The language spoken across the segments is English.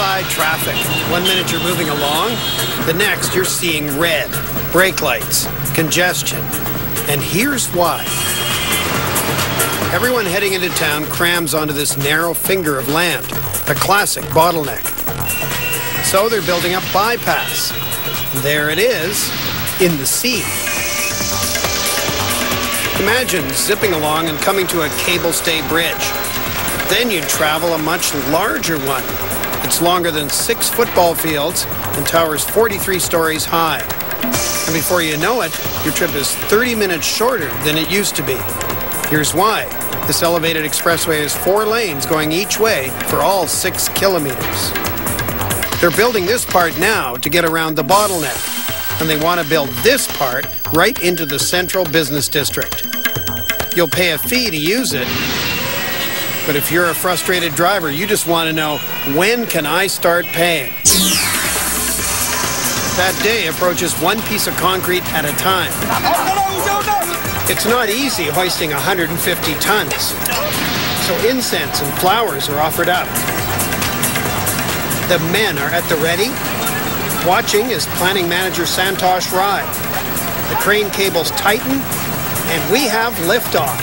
bullseye traffic. 1 minute you're moving along, the next you're seeing red, brake lights, congestion. And here's why. Everyone heading into town crams onto this narrow finger of land, a classic bottleneck. So they're building a bypass. There it is, in the sea. Imagine zipping along and coming to a cable stay bridge. Then you'd travel a much larger one. It's longer than 6 football fields and towers 43 stories high. And before you know it, your trip is 30 minutes shorter than it used to be. Here's why. This elevated expressway has 4 lanes going each way for all 6 kilometers. They're building this part now to get around the bottleneck. And they want to build this part right into the central business district. You'll pay a fee to use it, but if you're a frustrated driver, you just want to know, when can I start paying? That day approaches one piece of concrete at a time. It's not easy hoisting 150 tons, so incense and flowers are offered up. The men are at the ready. Watching is planning manager Santosh Rai. The crane cables tighten, and we have liftoff.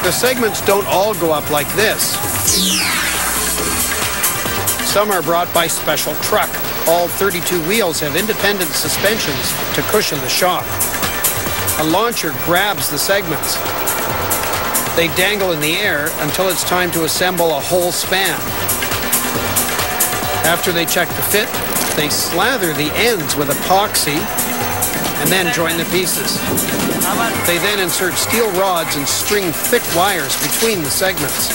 The segments don't all go up like this. Some are brought by special truck. All 32 wheels have independent suspensions to cushion the shock. A launcher grabs the segments. They dangle in the air until it's time to assemble a whole span. After they check the fit, they slather the ends with epoxy and then join the pieces. They then insert steel rods and string thick wires between the segments.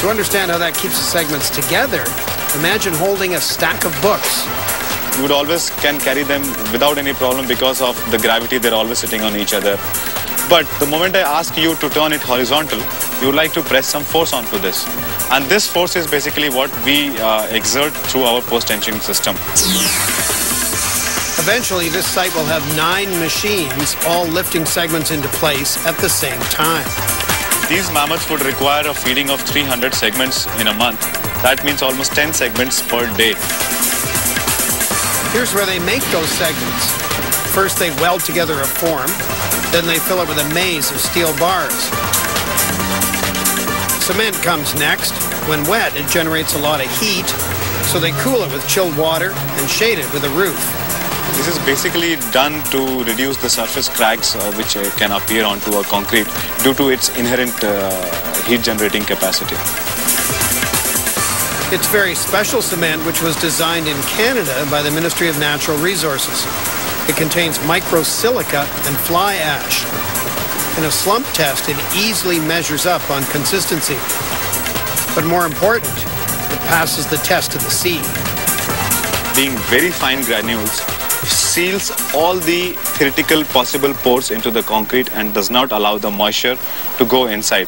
To understand how that keeps the segments together, imagine holding a stack of books. You would always can carry them without any problem because of the gravity. They're always sitting on each other. But the moment I ask you to turn it horizontal, you would like to press some force onto this. And this force is basically what we exert through our post-tensioning system. Eventually, this site will have 9 machines, all lifting segments into place at the same time. These mammoths would require a feeding of 300 segments in a month. That means almost 10 segments per day. Here's where they make those segments. First, they weld together a form. Then they fill it with a maze of steel bars. Cement comes next. When wet, it generates a lot of heat, so they cool it with chilled water and shade it with a roof. This is basically done to reduce the surface cracks which can appear onto a concrete due to its inherent heat generating capacity. It's very special cement which was designed in Canada by the Ministry of Natural Resources. It contains microsilica and fly ash. In a slump test, it easily measures up on consistency. But more important, it passes the test of the sea. Being very fine granules, seals all the theoretical possible pores into the concrete and does not allow the moisture to go inside.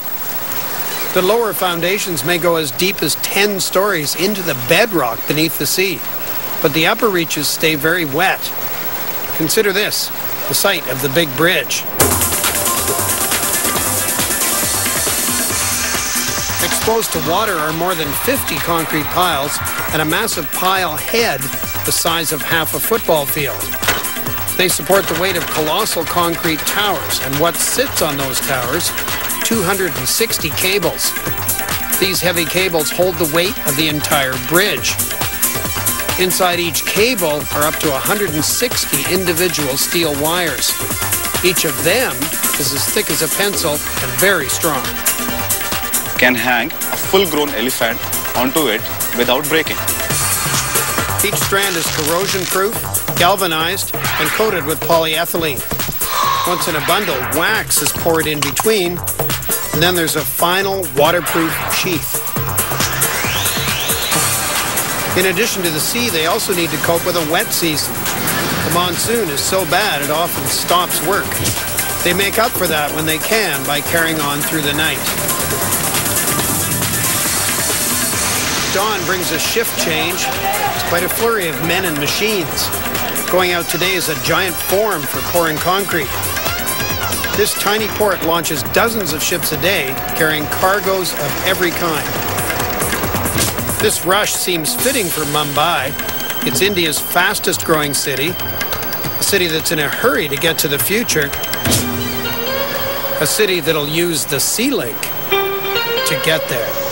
The lower foundations may go as deep as 10 stories into the bedrock beneath the sea, but the upper reaches stay very wet. Consider this, the site of the big bridge. Exposed to water are more than 50 concrete piles and a massive pile head the size of half a football field. They support the weight of colossal concrete towers, and what sits on those towers? 260 cables. These heavy cables hold the weight of the entire bridge. Inside each cable are up to 160 individual steel wires. Each of them is as thick as a pencil and very strong. Can hang a full-grown elephant onto it without breaking. Each strand is corrosion-proof, galvanized, and coated with polyethylene. Once in a bundle, wax is poured in between, and then there's a final waterproof sheath. In addition to the sea, they also need to cope with a wet season. The monsoon is so bad it often stops work. They make up for that when they can by carrying on through the night. Dawn brings a shift change. It's quite a flurry of men and machines. Going out today is a giant form for pouring concrete. This tiny port launches dozens of ships a day, carrying cargoes of every kind. This rush seems fitting for Mumbai. It's India's fastest growing city, a city that's in a hurry to get to the future, a city that'll use the sea link to get there.